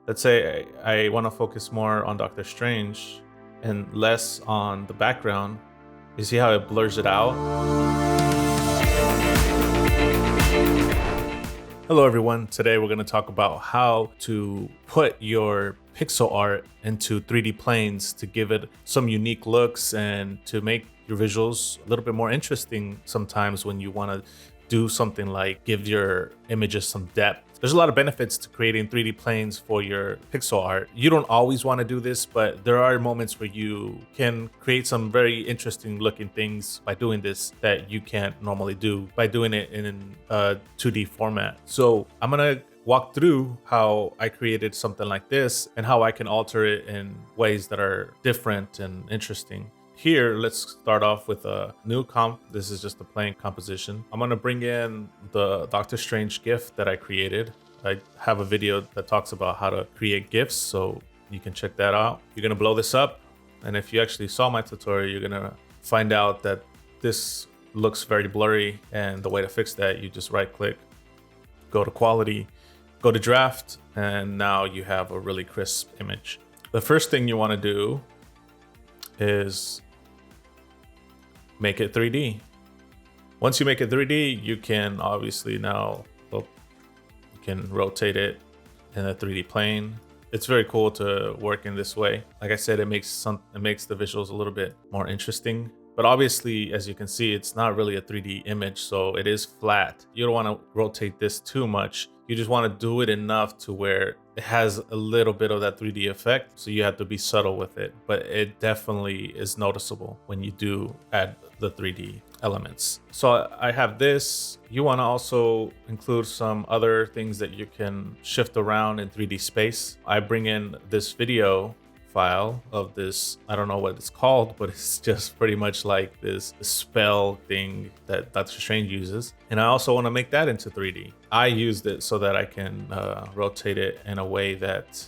Let's say I want to focus more on Doctor Strange and less on the background. You see how it blurs it out? Hello everyone, today we're going to talk about how to put your pixel art into 3D planes to give it some unique looks and to make your visuals a little bit more interesting sometimes when you want to do something like give your images some depth. There's a lot of benefits to creating 3D planes for your pixel art. You don't always want to do this, but there are moments where you can create some very interesting looking things by doing this that you can't normally do by doing it in a 2D format. So I'm going to walk through how I created something like this and how I can alter it in ways that are different and interesting. Here, let's start off with a new comp. This is just a plain composition. I'm gonna bring in the Doctor Strange GIF that I created. I have a video that talks about how to create GIFs, so you can check that out. You're gonna blow this up, and if you actually saw my tutorial, you're gonna find out that this looks very blurry, and the way to fix that, you just right click, go to quality, go to draft, and now you have a really crisp image. The first thing you wanna do is make it 3D. Once you make it 3D, you can obviously now, you can rotate it in a 3D plane. It's very cool to work in this way. Like I said, it makes the visuals a little bit more interesting. But obviously, as you can see, it's not really a 3D image, so it is flat. You don't want to rotate this too much. You just want to do it enough to where it has a little bit of that 3D effect, so you have to be subtle with it. But it definitely is noticeable when you do add the 3D elements. So I have this. You want to also include some other things that you can shift around in 3D space. I bring in this video file of this, I don't know what it's called, but it's just pretty much like this spell thing that Doctor Strange uses. And I also want to make that into 3D. I used it so that I can rotate it in a way that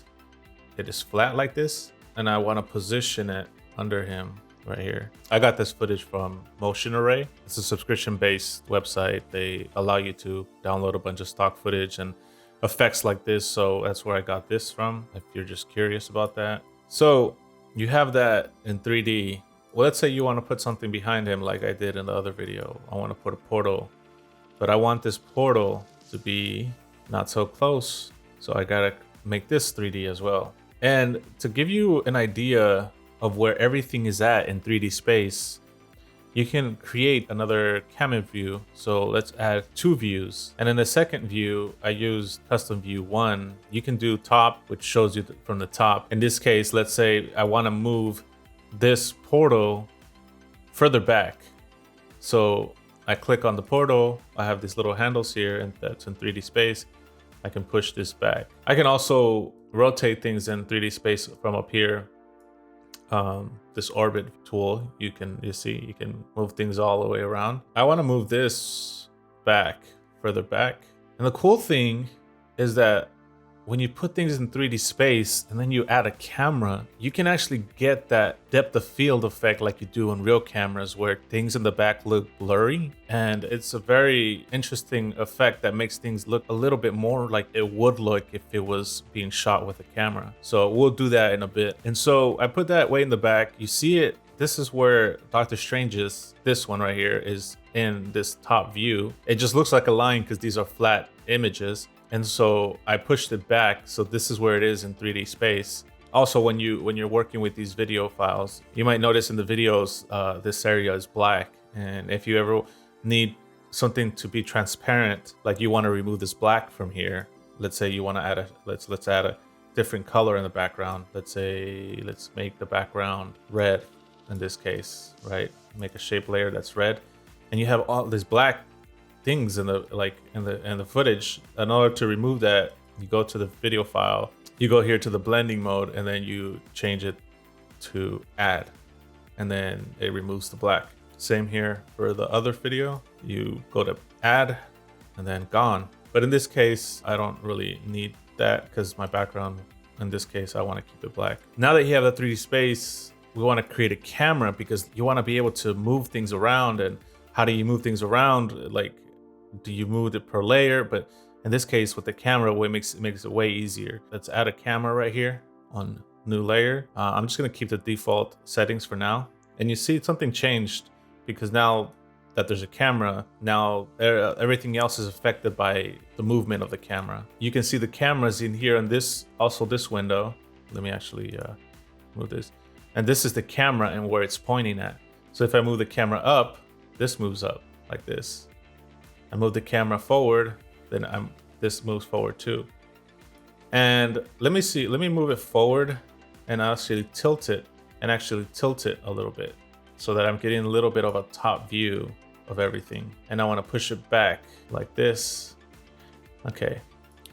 it is flat like this. And I want to position it under him right here. I got this footage from Motion Array. It's a subscription-based website. They allow you to download a bunch of stock footage and effects like this. So that's where I got this from, if you're just curious about that. So you have that in 3D. Well, let's say you want to put something behind him like I did in the other video. I want to put a portal, but I want this portal to be not so close. So I got to make this 3D as well. And to give you an idea of where everything is at in 3D space, you can create another camera view. So let's add 2 views. And in the second view, I use custom view 1. You can do top, which shows you from the top. In this case, let's say I want to move this portal further back. So I click on the portal. I have these little handles here, and that's in 3D space. I can push this back. I can also rotate things in 3D space from up here. This orbit tool, you can move things all the way around. I want to move this back, further back. And the cool thing is that when you put things in 3D space and then you add a camera, you can actually get that depth of field effect like you do on real cameras, where things in the back look blurry. And it's a very interesting effect that makes things look a little bit more like it would look if it was being shot with a camera. So we'll do that in a bit. And so I put that way in the back. You see it. This is where Doctor Strange's, this one right here, is in this top view. It just looks like a line because these are flat images. And so I pushed it back. So this is where it is in 3D space. Also, when you're working with these video files, you might notice in the videos, this area is black. And if you ever need something to be transparent, like you want to remove this black from here, let's say you want to add let's add a different color in the background. Let's make the background red in this case, right? Make a shape layer that's red, and you have all this black things in the footage. In order to remove that, you go to the video file, you go here to the blending mode, and then you change it to add, and then it removes the black. Same here for the other video. You go to add and then gone. But in this case, I don't really need that because my background, in this case, I want to keep it black. Now that you have the 3D space, we want to create a camera because you want to be able to move things around. And how do you move things around? Like, do you move it per layer? But In this case, with the camera, it makes it way easier. Let's add a camera right here on new layer. I'm just gonna keep the default settings for now. And you see something changed because now that there's a camera, now everything else is affected by the movement of the camera. You can see the cameras in here and this window. Let me actually move this. And this is the camera and where it's pointing at. So if I move the camera up, this moves up like this. I move the camera forward, then this moves forward too. And let me move it forward and actually tilt it a little bit so that I'm getting a little bit of a top view of everything. And I want to push it back like this. Okay.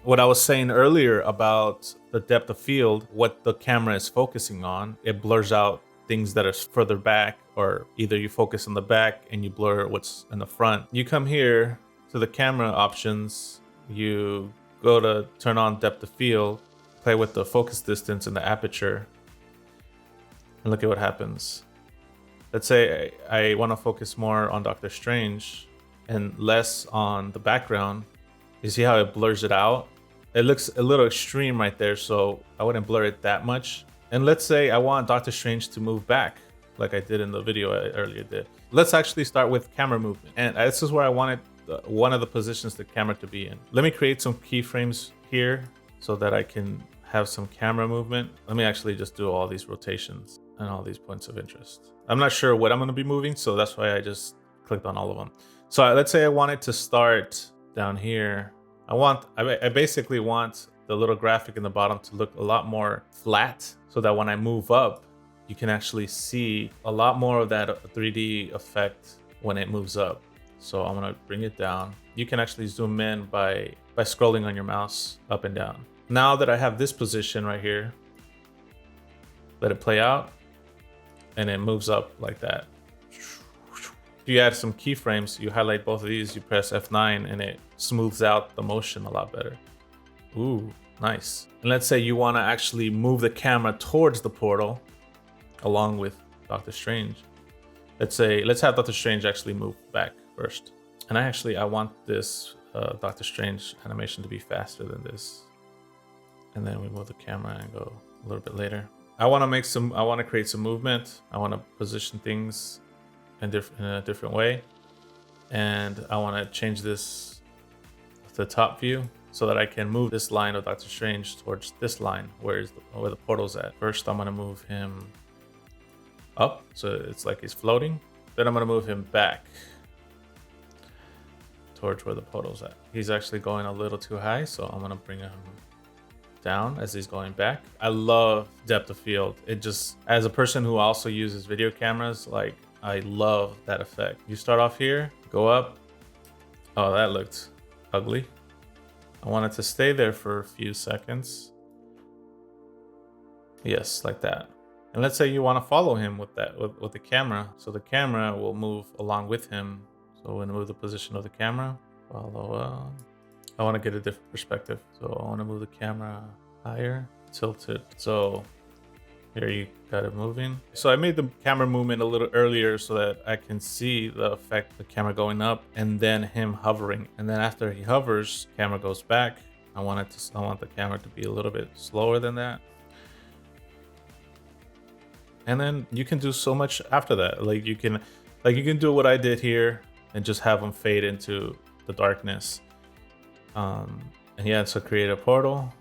What I was saying earlier about the depth of field, what the camera is focusing on, it blurs out things that are further back, or either you focus on the back and you blur what's in the front. You come here to the camera options, you go to turn on depth of field, play with the focus distance and the aperture, and look at what happens. Let's say I want to focus more on Doctor Strange and less on the background. You see how it blurs it out? It looks a little extreme right there, so I wouldn't blur it that much. And let's say I want Doctor Strange to move back, like I did in the video I earlier did. Let's actually start with camera movement. And this is where I wanted one of the positions the camera to be in. Let me create some keyframes here so that I can have some camera movement. Let me actually just do all these rotations and all these points of interest. I'm not sure what I'm going to be moving, so that's why I just clicked on all of them. So let's say I want it to start down here. I basically want the little graphic in the bottom to look a lot more flat so that when I move up, you can actually see a lot more of that 3D effect when it moves up. So I'm going to bring it down. You can actually zoom in by scrolling on your mouse up and down. Now that I have this position right here, let it play out, and it moves up like that. If you add some keyframes, you highlight both of these, you press F9, and it smooths out the motion a lot better. Ooh, nice. And let's say you want to actually move the camera towards the portal along with Doctor Strange. Let's have Doctor Strange actually move back first. And I want this Doctor Strange animation to be faster than this. And then we move the camera and go a little bit later. I want to create some movement. I want to position things in a different way. And I want to change this to the top view so that I can move this line of Doctor Strange towards this line where the portal's at. First, I'm going to move him up, so it's like he's floating. Then I'm going to move him back towards where the portal's at. He's actually going a little too high, so I'm going to bring him down as he's going back. I love depth of field. It just, as a person who also uses video cameras, like, I love that effect. You start off here, go up. Oh, that looked ugly. I want it to stay there for a few seconds. Yes, like that. And let's say you want to follow him with the camera. So the camera will move along with him. So we're going to move the position of the camera. Follow. I want to get a different perspective. So I want to move the camera higher, tilt it. So here you got it moving. So I made the camera movement a little earlier so that I can see the effect of the camera going up and then him hovering. And then after he hovers, camera goes back. I want the camera to be a little bit slower than that. And then you can do so much after that. You can do what I did here and just have them fade into the darkness. And yeah, so create a portal.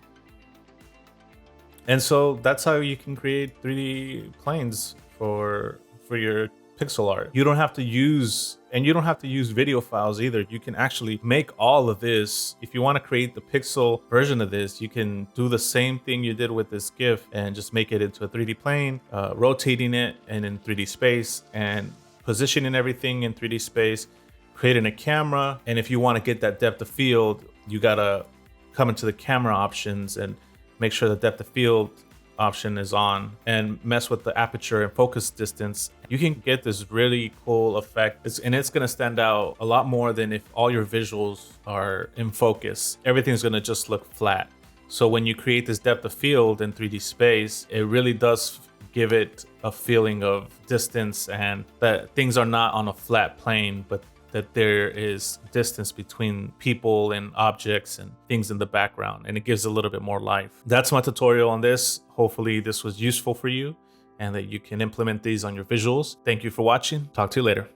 And so that's how you can create 3D planes for your pixel art. You don't have to use video files either. You can actually make all of this. If you want to create the pixel version of this, you can do the same thing you did with this GIF and just make it into a 3D plane, rotating it and in 3D space and positioning everything in 3D space, creating a camera. And if you want to get that depth of field, you gotta come into the camera options and make sure the depth of field option is on and mess with the aperture and focus distance. You can get this really cool effect. It's gonna stand out a lot more than if all your visuals are in focus. Everything's gonna just look flat. So when you create this depth of field in 3D space, it really does give it a feeling of distance and that things are not on a flat plane, but that there is distance between people and objects and things in the background, and it gives a little bit more life. That's my tutorial on this. Hopefully this was useful for you and that you can implement these on your visuals. Thank you for watching. Talk to you later.